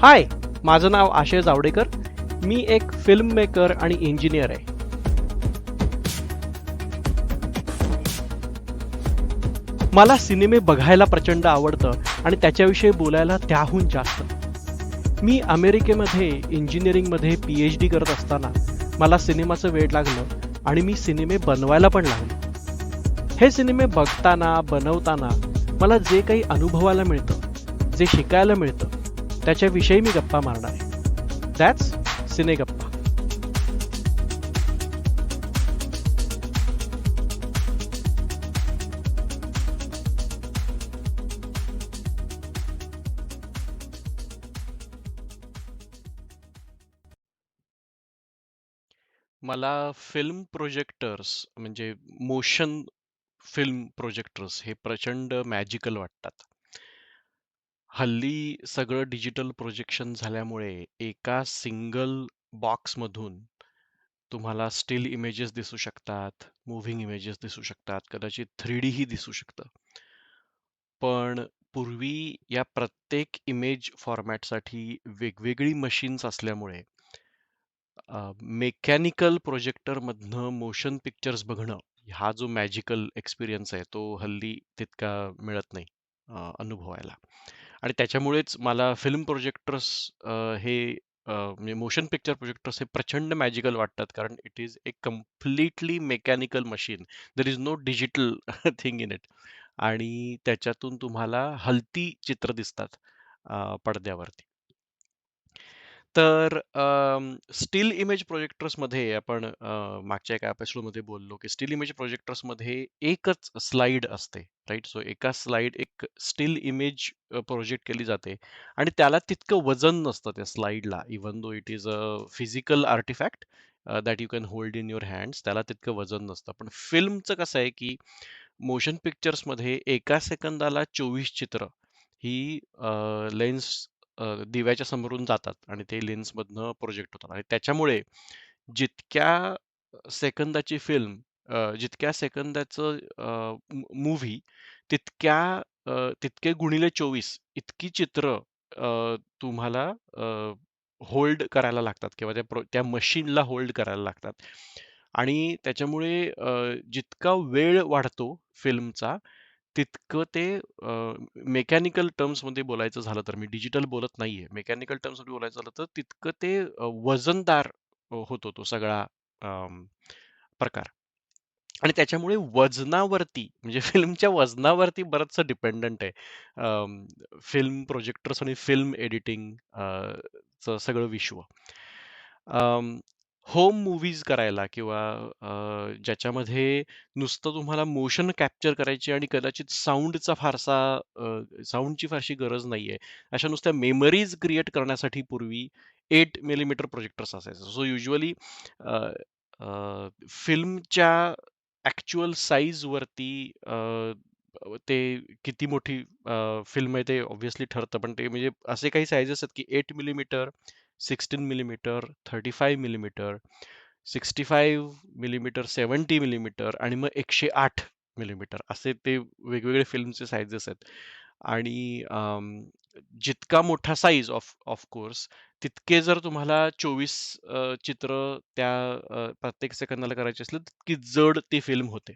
हाय, माझं नाव आशय जावडेकर. मी एक film maker आणि इंजिनियर आहे. मला सिनेमे बघायला प्रचंड आवडतं आणि त्याच्याविषयी बोलायला त्याहून जास्त. मी अमेरिकेमध्ये इंजिनिअरिंगमध्ये PhD करत असताना मला सिनेमाचं वेड लागलं आणि मी सिनेमे बनवायला पण लागलो. हे सिनेमे बघताना, बनवताना मला जे काही अनुभवायला मिळतं, जे शिकायला मिळतं, त्याच्याविषयी मी गप्पा मारणार आहे. दॅट्स सिनेगप्पा. मला फिल्म प्रोजेक्टर्स म्हणजे मोशन फिल्म प्रोजेक्टर्स हे प्रचंड मॅजिकल वाटतात. हल्ली सगळं डिजिटल प्रोजेक्शन झाल्यामुळे एका सिंगल बॉक्समधून तुम्हाला स्टिल इमेजेस दिसू शकतात, मूव्हिंग इमेजेस दिसू शकतात, कदाचित 3D ही दिसू शकतं. पण पूर्वी या प्रत्येक इमेज फॉर्मॅटसाठी वेगवेगळी मशीन्स असल्यामुळे मेकॅनिकल प्रोजेक्टर मधनं मोशन पिक्चर्स बघणं हा जो मॅजिकल एक्सपिरियन्स आहे तो हल्ली तितका मिळत नाही अनुभवायला. आणि त्याच्यामुळेच मला फिल्म प्रोजेक्टर्स हे म्हणजे मोशन पिक्चर प्रोजेक्टर्स हे प्रचंड मॅजिकल वाटतात, कारण it is a completely mechanical machine. There is no digital thing in it. आणि त्याच्यातून तुम्हाला हलती चित्र दिसतात पडद्यावरती. तर स्टिल इमेज प्रोजेक्टर्समध्ये आपण मागच्या एका एपिसोडमध्ये बोललो की स्टिल इमेज प्रोजेक्टर्समध्ये एकच स्लाइड असते, राईट? सो एका स्लाइड एक स्टिल इमेज प्रोजेक्ट केली जाते आणि त्याला तितकं वजन नसतं त्या स्लाइडला, even though it is a physical artifact that you can hold in your hands. त्याला तितकं वजन नसतं. पण फिल्मचं कसं आहे की मोशन पिक्चर्समध्ये एका सेकंदाला 24 चित्र ही लेन्स दिव्याच्या समोरून जातात आणि ते लेन्समधनं प्रोजेक्ट होतात आणि त्याच्यामुळे जितक्या सेकंदाची फिल्म, जितक्या सेकंदाचं मूव्ही, तितक्या तितके गुणिले 24 इतकी चित्र तुम्हाला होल्ड करायला लागतात किंवा त्या मशीनला होल्ड करायला लागतात. आणि त्याच्यामुळे जितका वेळ वाढतो फिल्मचा, तितकं ते मेकॅनिकल टर्म्समध्ये बोलायचं झालं तर, मी डिजिटल बोलत नाहीये, मेकॅनिकल टर्म्समध्ये बोलायचं झालं तर तितकं ते वजनदार होतो तो सगळा प्रकार. आणि त्याच्यामुळे वजनावरती म्हणजे फिल्मच्या वजनावरती बरंचसं डिपेंडंट आहे फिल्म प्रोजेक्टर्स आणि फिल्म एडिटिंग चं सगळं विश्व. होम मूव्हीज करायला किंवा ज्याच्यामध्ये नुसतं तुम्हाला मोशन कॅप्चर करायची आणि कदाचित साऊंडची फारशी गरज नाहीये, अशा नुसत्या मेमरीज क्रिएट करण्यासाठी पूर्वी 8mm प्रोजेक्टर्स असायचे. सो युजली फिल्मच्या ऍक्च्युअल साईज वरती ते किती मोठी फिल्म आहे ते ऑब्व्हियसली ठरतं. पण ते म्हणजे असे काही साईजेस आहेत की 8mm, 16mm, 35mm, 65mm, 70mm आणि मग 108mm असे ते वेगवेगळे फिल्मचे साईजेस आहेत. आणि जितका मोठा साईज ऑफ कोर्स, तितके जर तुम्हाला 24 चित्र त्या प्रत्येक सेकंदाला करायचे असले, तितकी जड ती फिल्म होते.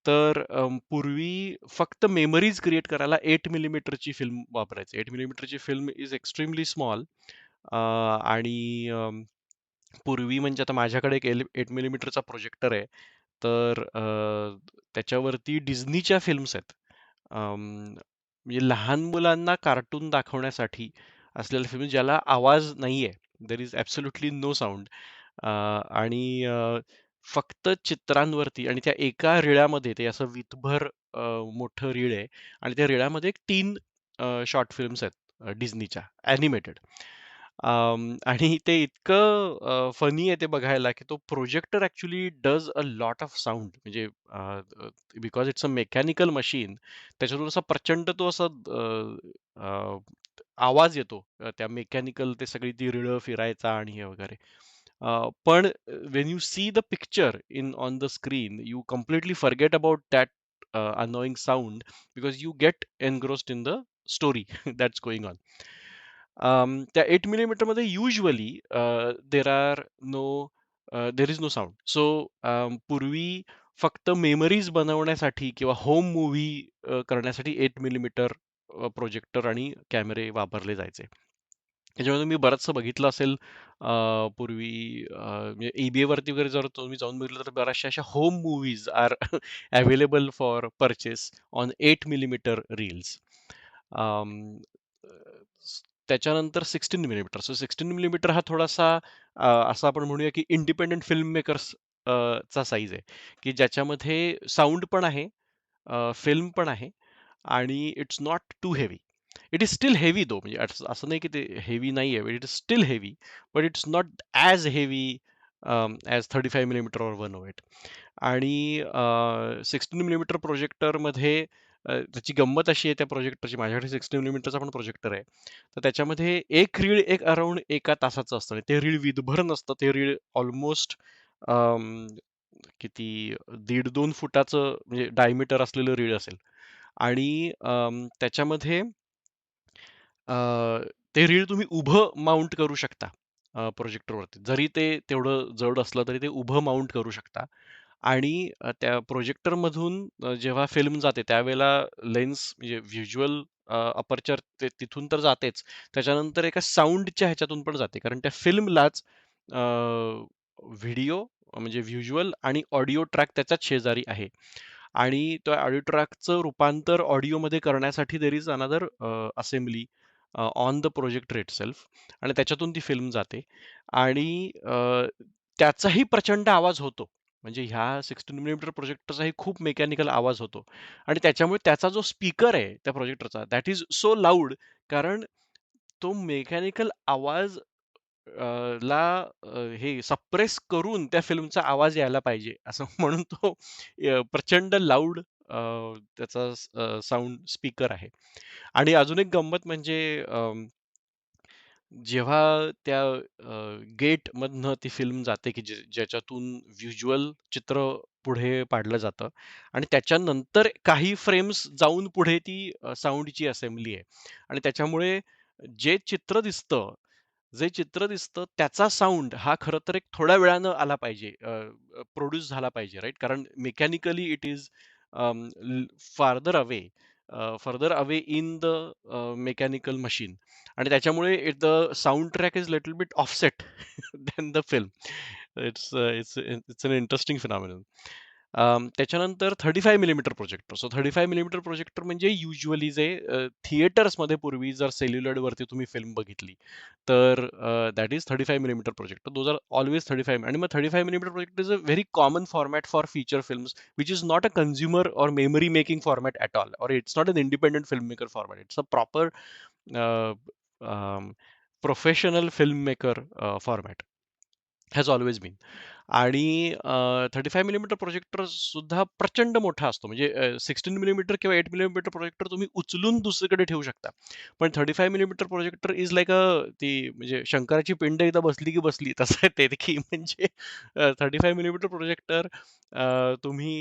तर पूर्वी फक्त मेमरीज क्रिएट करायला 8mm फिल्म वापरायचे. 8mm film is extremely small. आणि पूर्वी म्हणजे आता माझ्याकडे एक 8mm प्रोजेक्टर आहे. तर त्याच्यावरती डिझनीच्या फिल्म्स आहेत. म्हणजे लहान मुलांना कार्टून दाखवण्यासाठी असलेल्या फिल्म ज्याला आवाज नाहीये, there is absolutely no sound. आणि फक्त चित्रांवरती आणि त्या एका रिळ्यामध्ये ते असं वीतभर मोठं रीळ आहे आणि त्या रिळ्यामध्ये 3 शॉर्ट फिल्म्स आहेत डिझनीच्या ॲनिमेटेड. आणि ते इतकं फनी आहे ते बघायला की तो projector actually does a lot of sound. म्हणजे because it's a mechanical machine, त्याच्यातून असा प्रचंड तो असा आवाज येतो. त्या मेकॅनिकल ते सगळी ती रिळं फिरायचा आणि हे वगैरे. पण Wien you see the picture in on the screen, you completely forget about that annoying sound because you get engrossed in the story that's going on. त्या 8 मिलीमीटरमध्ये usually there is no sound. So पूर्वी फक्त memories बनवण्यासाठी किंवा home movie करण्यासाठी 8 millimetre projector आणि कॅमेरे वापरले जायचे. त्याच्यामुळे तुम्ही बरचसं बघितलं असेल पूर्वी म्हणजे ईबे वरती वगैरे जर तुम्ही जाऊन बघितलं तर बऱ्याचशा अशा home movies are available for purchase on 8 millimetre reels. Um, uh, त्याच्यानंतर 16 मिलीमीटर. सो 16 मिलीमीटर हा थोडासा असा आपण म्हणूया की इंडिपेंडंट फिल्म मेकर्स चा साईज आहे, की ज्याच्यामध्ये साउंड पण आहे, फिल्म पण आहे आणि it's not too heavy. It is still heavy though म्हणजे असं नाही की ते हेवी नाहीये. It is still heavy, but it's not as heavy as 35 millimetre और 108. आणि 16 मिलीमीटर प्रोजेक्टरमध्ये त्याची गंमत अशी आहे त्या प्रोजेक्टरची. माझ्याकडे 16 मिलीमीटरचा पण प्रोजेक्टर आहे. तर त्याच्यामध्ये एक रीळ एक अराउंड 1 तासाचं असतं आणि ते रीळ विदभर नसतं. ते रीळ ऑलमोस्ट किती 1.5-2 फुटाचं म्हणजे डायमीटर असलेलं रीळ असेल आणि त्याच्यामध्ये अ, ते रीळ तुम्ही उभं माउंट करू शकता प्रोजेक्टरवरती. जरी ते तेवढं जड असलं तरी ते उभं माउंट करू शकता आणि त्या प्रोजेक्टरमधून जेव्हा फिल्म जाते त्यावेळेला लेन्स म्हणजे व्हिज्युअल अपर्चर तिथून तर जातेच. त्याच्यानंतर एका साउंडच्या ह्याच्यातून पण जाते. कारण त्या फिल्मलाच व्हिडिओ म्हणजे व्हिज्युअल आणि ऑडिओ ट्रॅक त्याच्याच शेजारी आहे. आणि त्या ऑडिओ ट्रॅकचं रूपांतर ऑडिओमध्ये करण्यासाठी there is another assembly on the projector itself आणि त्याच्यातून ती फिल्म जाते आणि त्याचाही प्रचंड आवाज होतो. म्हणजे ह्या 16 मिलीमीटर प्रोजेक्टरचाही खूप मेकॅनिकल आवाज होतो आणि त्याच्यामुळे त्याचा जो स्पीकर आहे त्या प्रोजेक्टरचा दॅट इज सो लाऊड कारण तो मेकॅनिकल आवाज ला हे सप्रेस करून त्या फिल्मचा आवाज यायला पाहिजे असं म्हणून तो प्रचंड लाऊड त्याचा साउंड स्पीकर आहे. आणि अजून एक गंमत म्हणजे जेव्हा त्या गेटमधनं ती फिल्म जाते, की ज्याच्यातून व्हिज्युअल चित्र पुढे पाडलं जातं आणि त्याच्यानंतर काही फ्रेम्स जाऊन पुढे ती साउंडची असेंबली आहे आणि त्याच्यामुळे जे चित्र दिसतं जे चित्र दिसतं त्याचा साउंड हा खरं तर एक थोड्या वेळानं आला पाहिजे, प्रोड्यूस झाला पाहिजे, राइट? कारण mechanically it is farther away further away in the mechanical machine आणि त्याच्यामुळे the sound track is little bit offset than the film. It's it's it's an interesting phenomenon. त्याच्यानंतर 35 millimetre projector. So 35 millimetre projector म्हणजे usually जे थिएटर्समध्ये पूर्वी जर सेल्युलॉइडवरती तुम्ही फिल्म बघितली, तर that is 35 millimetre projector. Those are always 35 आणि मग 35 millimetre projector is a very common format for feature films, which is not a consumer or memory making format at all, or it's not an independent filmmaker format. It's a proper uh, um, professional filmmaker format has always been. आणि 35 millimetre projector सुद्धा प्रचंड मोठा असतो. म्हणजे 16 millimetre किंवा 8 millimetre projector तुम्ही उचलून दुसरीकडे ठेवू शकता. पण 35 मिलीमीटर प्रोजेक्टर इज लाइक ती म्हणजे शंकराची पिंड एकदा बसली की बसली तसं आहे ते, की म्हणजे 35 मिलीमीटर प्रोजेक्टर तुम्ही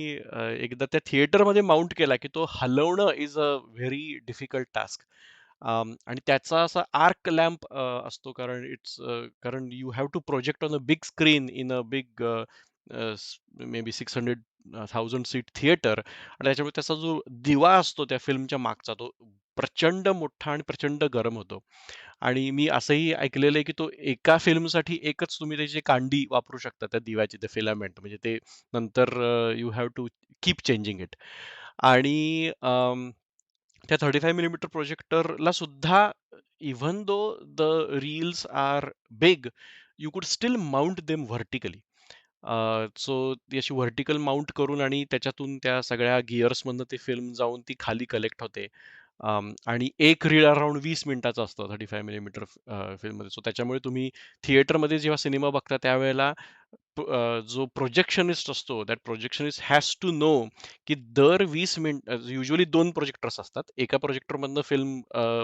एकदा त्या थिएटरमध्ये माउंट केला की तो हलवणं is a very difficult task. आणि त्याचा असा आर्क लॅम्प असतो कारण you have to project on a big screen in a big maybe 600,000 seat theatre आणि त्याच्यामुळे त्याचा जो दिवा असतो त्या फिल्मच्या मागचा तो प्रचंड मोठा आणि प्रचंड गरम होतो. आणि मी असंही ऐकलेलं आहे की तो एका फिल्मसाठी एकच तुम्ही त्याची कांडी वापरू शकता त्या दिव्याची, ते फिलामेंट म्हणजे ते नंतर you have to keep changing it. आणि त्या 35 मिलीमीटर प्रोजेक्टरला सुद्धा even though the reels are big, you could still mount them vertically. So ती अशी व्हर्टिकल माउंट करून आणि त्याच्यातून त्या सगळ्या गिअर्समधनं ती फिल्म जाऊन ती खाली कलेक्ट होते. आणि एक रील अराउंड 20 मिनिटाचं असतं 35 मिलीमीटर फिल्ममध्ये. सो त्याच्यामुळे तुम्ही थिएटरमध्ये जेव्हा सिनेमा बघता त्यावेळेला जो प्रोजेक्शनिस्ट असतो, that projectionist has to know की दर 20 मिनिट युजुअली 2 प्रोजेक्टर्स असतात. एका प्रोजेक्टरमधनं फिल्म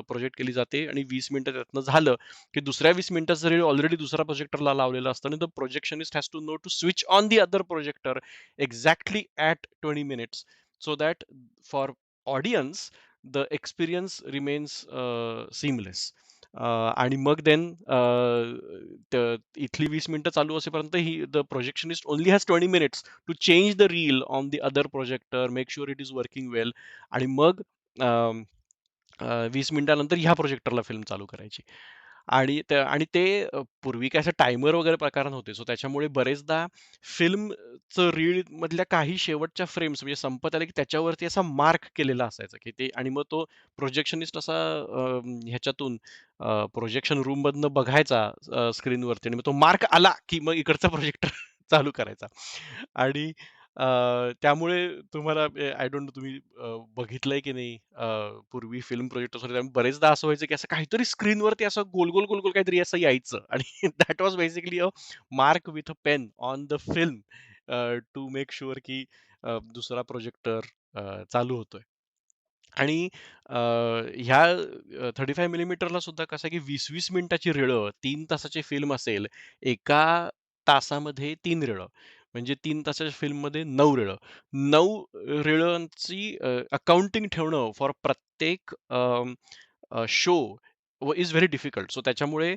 प्रोजेक्ट केली जाते आणि 20 मिनिटं त्यातनं झालं, की दुसऱ्या 20 मिनिटाचं रील ऑलरेडी दुसऱ्या प्रोजेक्टरला लावलेलं असतं आणि the projectionist has to know to switch on the other projector exactly at 20 minutes so that for audience the experience remains seamless. आणि मग देन इथली 20 मिनिटं चालू असेपर्यंत ही the projectionist only has 20 minutes to change the reel on the other projector, make sure it is working well. आणि मग 20 मिनिटानंतर ह्या प्रोजेक्टरला फिल्म चालू करायची. आणि ते पूर्वी काय असं टायमर वगैरे प्रकार नव्हते. सो त्याच्यामुळे बरेचदा फिल्मचं रीळ मधल्या काही शेवटच्या फ्रेम्स म्हणजे संपत आले, की त्याच्यावरती असा मार्क केलेला असायचा, की ते आणि मग तो प्रोजेक्शनिस्ट असा ह्याच्यातून प्रोजेक्शन रूममधनं बघायचा स्क्रीनवरती आणि मग तो मार्क आला, की मग इकडचा प्रोजेक्टर चालू करायचा. आणि अ, त्यामुळे तुम्हाला आय डोंट नो तुम्ही बघितलंय की नाही पूर्वी फिल्म प्रोजेक्टर्स होते त्यामुळे बरेचदा असं व्हायचं की असं काहीतरी स्क्रीनवरती असं गोल गोल गोल गोल काहीतरी असं यायचं आणि that was basically a mark with a pen on the film to make sure की दुसरा प्रोजेक्टर चालू होतोय. आणि ह्या 35 मिलीमीटरला सुद्धा कसं आहे की 20-20 मिनिटाची रिळं 3 तासाची फिल्म असेल, एका तासामध्ये 3 रिळं. म्हणजे 3 तासाच्या फिल्ममध्ये 9 रिळं. 9 रिळांची अकाउंटिंग ठेवणं फॉर प्रत्येक show is very difficult. So त्याच्यामुळे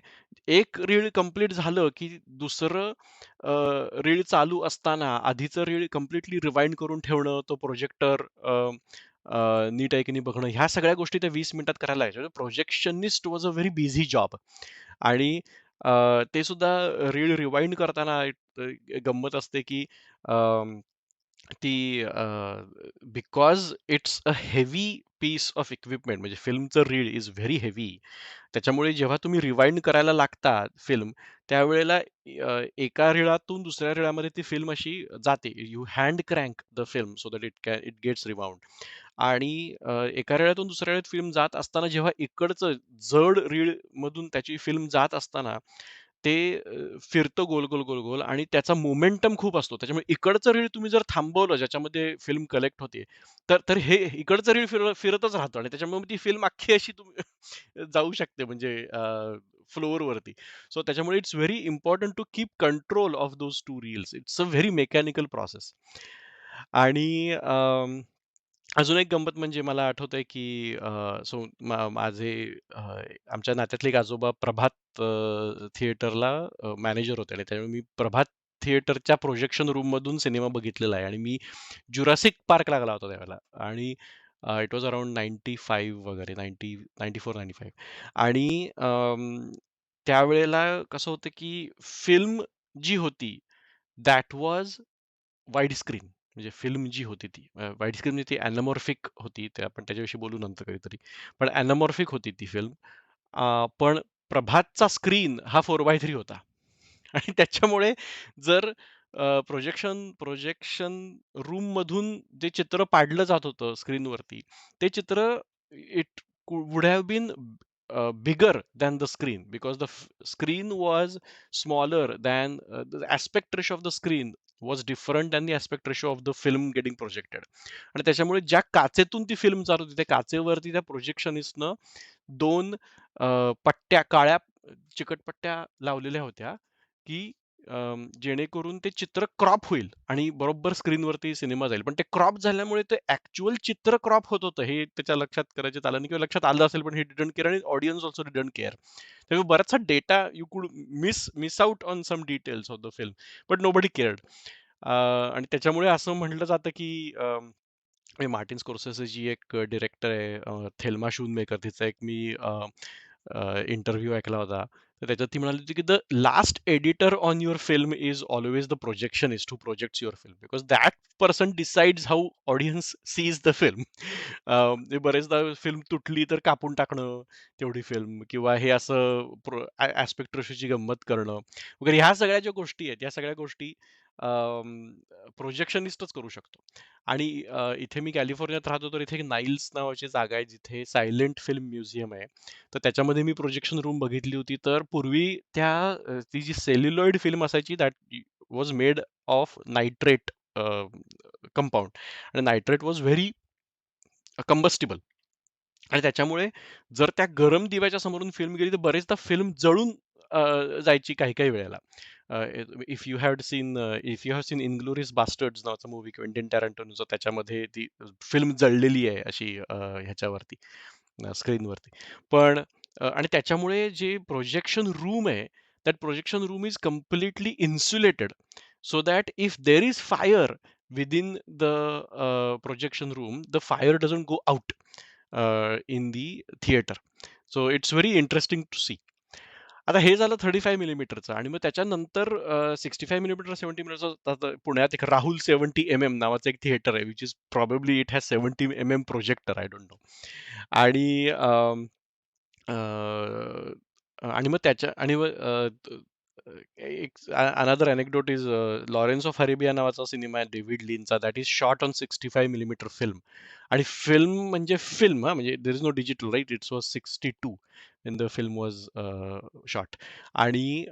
एक रीळ कंप्लीट झालं, की दुसरं रीळ चालू असताना आधीचं रीळ कंप्लीटली रिवाइंड करून ठेवणं, तो प्रोजेक्टर नीट आहे की नाही बघणं, ह्या सगळ्या गोष्टी त्या 20 मिनिटात करायला लागायच्या. Projectionist was a very busy job. आणि ते सुद्धा रीळ रिवाइंड करताना एक गंमत असते, की ती because it's a heavy piece of equipment म्हणजे फिल्मचं रीळ इज व्हेरी हेवी. त्याच्यामुळे जेव्हा तुम्ही रिवाइंड करायला लागता फिल्म, त्यावेळेला एका रीळातून दुसऱ्या रीळामध्ये ती फिल्म अशी जाते. You hand crank the film so that it gets rewound. आणि एका रीळातून दुसऱ्या रीळात फिल्म जात असताना जेव्हा इकडचं जड रीळ मधून त्याची फिल्म जात असताना ते फिरतं गोल, गोल, गोल, गोल आणि त्याचा मोमेंटम खूप असतो. त्याच्यामुळे इकडचं रीळ तुम्ही जर थांबवलं ज्याच्यामध्ये फिल्म कलेक्ट होते, तर हे इकडचं रीळ फिरतच राहतं आणि त्याच्यामुळे मग ती फिल्म अख्खी अशी तुम्ही जाऊ शकते म्हणजे फ्लोअरवरती. सो त्याच्यामुळे it's very important to keep control of those 2 reels. It's a very mechanical process. आणि अजून एक गंमत म्हणजे मला आठवतंय की सो माझे आमच्या नात्यातले एक आजोबा प्रभात थिएटरला मॅनेजर होते आणि त्यामुळे मी प्रभात थिएटरच्या प्रोजेक्शन रूम मधून सिनेमा बघितलेला आहे आणि मी जुरासिक पार्क लागला होता त्यावेळेला आणि इट वॉज अराउंड 95 वगैरे 94-95 आणि त्यावेळेला कसं होतं की फिल्म जी होती दॅट वॉज वाईड स्क्रीन म्हणजे फिल्म जी होती ती वाईड स्क्रीन म्हणजे ती अॅनामॉर्फिक होती ते आपण त्याच्याविषयी बोलू नंतर कधीतरी. पण अॅनामॉर्फिक होती ती फिल्म. पण प्रभातचा स्क्रीन हा 4:3 होता. आणि त्याच्यामुळे जर प्रोजेक्शन प्रोजेक्शन रूम मधून जे चित्र पाडलं जात होतं स्क्रीनवरती, ते चित्र it would have been bigger than the screen because the screen was smaller than the aspect ratio of the screen was different than the aspect ratio of the film getting projected. आणि त्याच्यामुळे ज्या काचेतून ती film जात होती, त्या काचेवरती त्या प्रोजेक्शनिस्टनं 2 पट्ट्या काळ्या चिकट पट्ट्या लावलेल्या होत्या, की जेणेकरून ते चित्र क्रॉप होईल आणि बरोबर स्क्रीनवरती सिनेमा जाईल. पण ते क्रॉप झाल्यामुळे ते ॲक्चुअल चित्र क्रॉप होत होतं, हे त्याच्या लक्षात करायच्यात आलं नाही किंवा लक्षात आलं असेल, पण ही डिडंट केअर आणि ऑडियन्स अल्सो डिडंट केअर. त्यामुळे बराचसा data you could miss out on some details of the film, but nobody cared. आणि त्याच्यामुळे असं म्हटलं जातं, की मार्टिन स्कॉर्सेसेची एक डिरेक्टर आहे थेल्मा शूनमेकर तिचा एक मी इंटरव्ह्यू ऐकला होता. तर त्याच्यात ती म्हणाली होती की the last editor on your film is always the projectionist who projects your film because that person decides how audience sees the film. बरेचदा फिल्म तुटली तर कापून टाकणं तेवढी फिल्म किंवा हे असं ऍस्पेक्ट रेशोची गंमत करणं वगैरे ह्या सगळ्या ज्या गोष्टी आहेत या सगळ्या गोष्टी प्रोजेक्शनिस्टच करू शकतो. आणि इथे मी कॅलिफोर्नियात राहतो तर इथे एक नाईल्स नावाची जागा आहे जिथे सायलेंट फिल्म म्युझियम आहे. तर त्याच्यामध्ये मी प्रोजेक्शन रूम बघितली होती. तर पूर्वी ती जी सेल्युलॉइड फिल्म असायची that was made of nitrate compound आणि नायट्रेट वॉज व्हेरी कंबस्टिबल. आणि त्याच्यामुळे जर त्या गरम दिव्याच्या समोरून फिल्म गेली तर बरेचदा फिल्म जळून जायची काही काही वेळेला. If you have seen inglourious basterds नावाचा मूवी क्वेंटिन टॅरंटोनचा त्याच्यामध्ये ती फिल्म जळलेली आहे अशी ह्याच्यावरती स्क्रीनवरती. पण आणि त्याच्यामुळे जे प्रोजेक्शन रूम आहे, that projection room is completely insulated so that if there is fire within the projection room, the fire doesn't go out in the theater. So it's very interesting to see. आता हे झालं 35 मिलीमीटरचं आणि मग त्याच्यानंतर 65 millimetre 70 मिलीमीटरचं पुण्यात एक राहुल 70 नावाचं एक थिएटर आहे which is probably it has 70 projector I don't know. आणि आणि मग त्याच्या आणि मग एक another anecdote is Lawrence of Arabia नावाचा सिनेमा आहे डेव्हिड लिनचा, that is shot on 65 millimetre film. आणि फिल्म म्हणजे फिल्म, म्हणजे there is no digital right, it's was 62 when the film was shot. आणि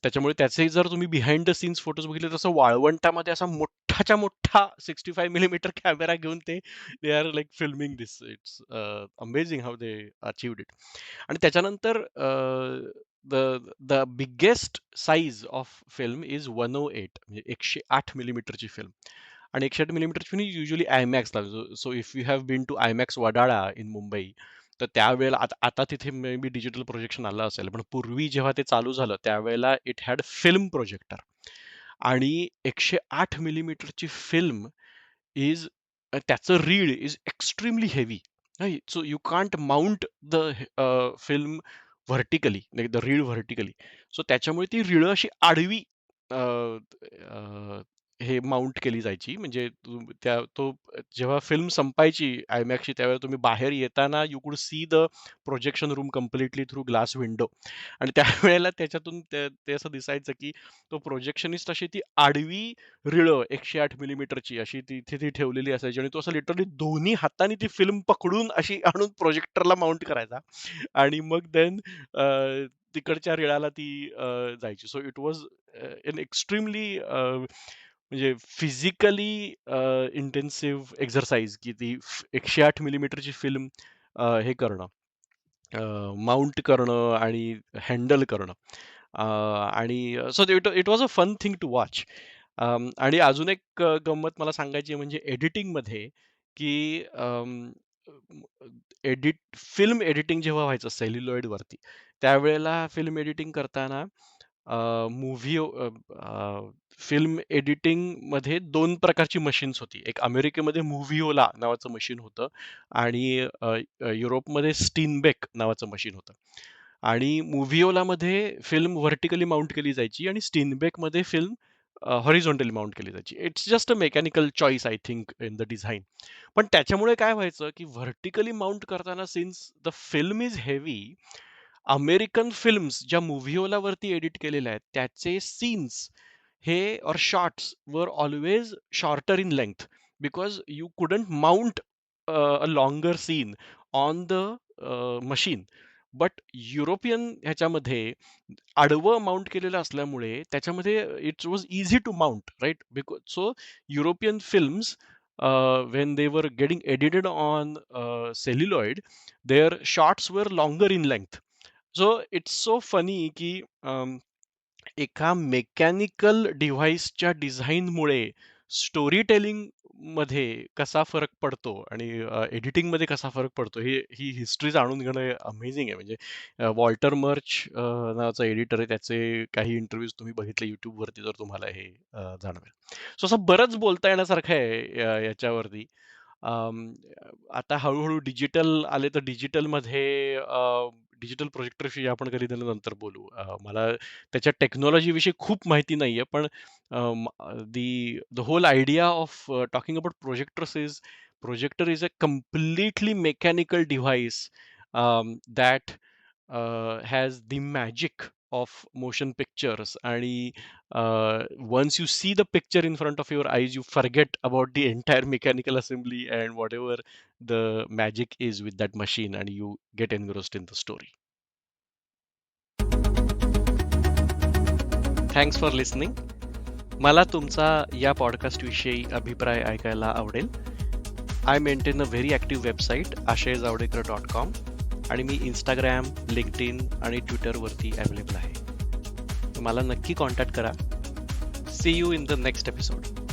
त्याच्यामुळे त्याचे जर तुम्ही बिहाइंड द सीन्स फोटोज बघितले तसं वाळवंटामध्ये असा मोठाच्या मोठा 65 मिलीमीटर कॅमेरा घेऊन they are like filming this. It's amazing how they achieved it. आणि त्याच्यानंतर the the biggest size of film is 108, म्हणजे 108 मिलीमीटरची फिल्म. आणि 108 मिलीमीटरची फिल्म युजली आयमॅक्सला. So if you have been to IMAX Wadala in Mumbai, तर त्यावेळेला आता तिथे मे बी डिजिटल प्रोजेक्शन आलं असेल, पण पूर्वी जेव्हा ते चालू झालं त्यावेळेला इट हॅड फिल्म प्रोजेक्टर. आणि 108 मिलीमीटरची फिल्म इज त्याचं रीळ is extremely heavy. So you can't mount the film vertically, the रीळ व्हर्टिकली. सो त्याच्यामुळे ती रीळ अशी आडवी हे माउंट केली जायची. म्हणजे तो जेव्हा फिल्म संपायची आयमॅक्सची त्यावेळेला तुम्ही बाहेर येताना you could see the projection room completely through glass window. आणि त्यावेळेला त्याच्यातून ते असं दिसायचं की तो प्रोजेक्शनिस्ट अशी ती आडवी रीळ 108 मिलीमीटरची अशी तिथे ती ठेवलेली असायची आणि तो असं लिटरली दोन्ही हाताने ती फिल्म पकडून अशी आणून प्रोजेक्टरला माउंट करायचा आणि मग देन तिकडच्या रिळाला ती जायची. So it was an extremely म्हणजे फिजिकली इंटेन्सिव्ह एक्झरसाइज की ती 108 मिलीमीटरची फिल्म हे करणं, माउंट करणं आणि हँडल करणं. आणि so it was a fun thing to watch. आणि अजून एक गंमत मला सांगायची आहे म्हणजे एडिटिंगमध्ये की फिल्म एडिटिंग जेव्हा व्हायचं सेल्युलॉइड वरती, त्यावेळेला फिल्म एडिटिंग करताना मूव्ही फिल्म एडिटिंग मध्ये 2 प्रकारची मशीन्स होती. एक अमेरिकेमध्ये मूव्हिओला नावाचं मशीन होतं आणि युरोपमध्ये स्टीनबेक नावाचं मशीन होतं. आणि मूव्हिओलामध्ये फिल्म व्हर्टिकली माउंट केली जायची आणि स्टीनबेकमध्ये फिल्म हॉरिझॉन्टली माउंट केली जायची. It's just a mechanical choice I think in the design. पण त्याच्यामुळे काय व्हायचं की व्हर्टिकली माउंट करताना since the film is heavy, American films ज्या मूव्हिओलावरती एडिट केलेल्या आहेत त्याचे सीन्स हे और shots were always shorter in length because you couldn't mount a longer scene on the machine. But European ह्याच्यामध्ये आडवं माउंट केलेलं असल्यामुळे त्याच्यामध्ये it was easy to mount right. Because so European films when they were getting edited on celluloid, their shots were longer in length. So it's so funny की एका mechanical डिव्हाइसच्या डिझाईनमुळे story telling मध्ये कसा फरक पडतो आणि एडिटिंग मध्ये कसा फरक पडतो ही हिस्ट्री जाणून घेणं अमेझिंग आहे. म्हणजे वॉल्टर मर्च नावाचा एडिटर आहे, त्याचे काही इंटरव्ह्यूज तुम्ही बघितले युट्यूब वरती तर तुम्हाला हे जाणवेल. सो असं बरंच बोलता येण्यासारखं आहे याच्यावरती. आता हळूहळू डिजिटल आले तर डिजिटलमध्ये डिजिटल प्रोजेक्टरशी आपण कधी नंतर बोलू. मला त्याच्या टेक्नॉलॉजी विषयी खूप माहिती नाहीये, पण the whole idea of talking about projector is a completely mechanical device that has the magic of motion pictures. आणि once you see the picture in front of your eyes, you forget about the entire mechanical assembly and whatever the magic is with that machine, and you get engrossed in the story. Thanks for listening. मला तुमचा या podcast विषयी अभिप्राय ऐकायला आवडेल. I maintain a very active website ashayjawdekar.com आणि मी Instagram, LinkedIn आणि ट्विटरवरती available आहे. मला नक्की कॉन्टॅक्ट करा. See you in the next episode.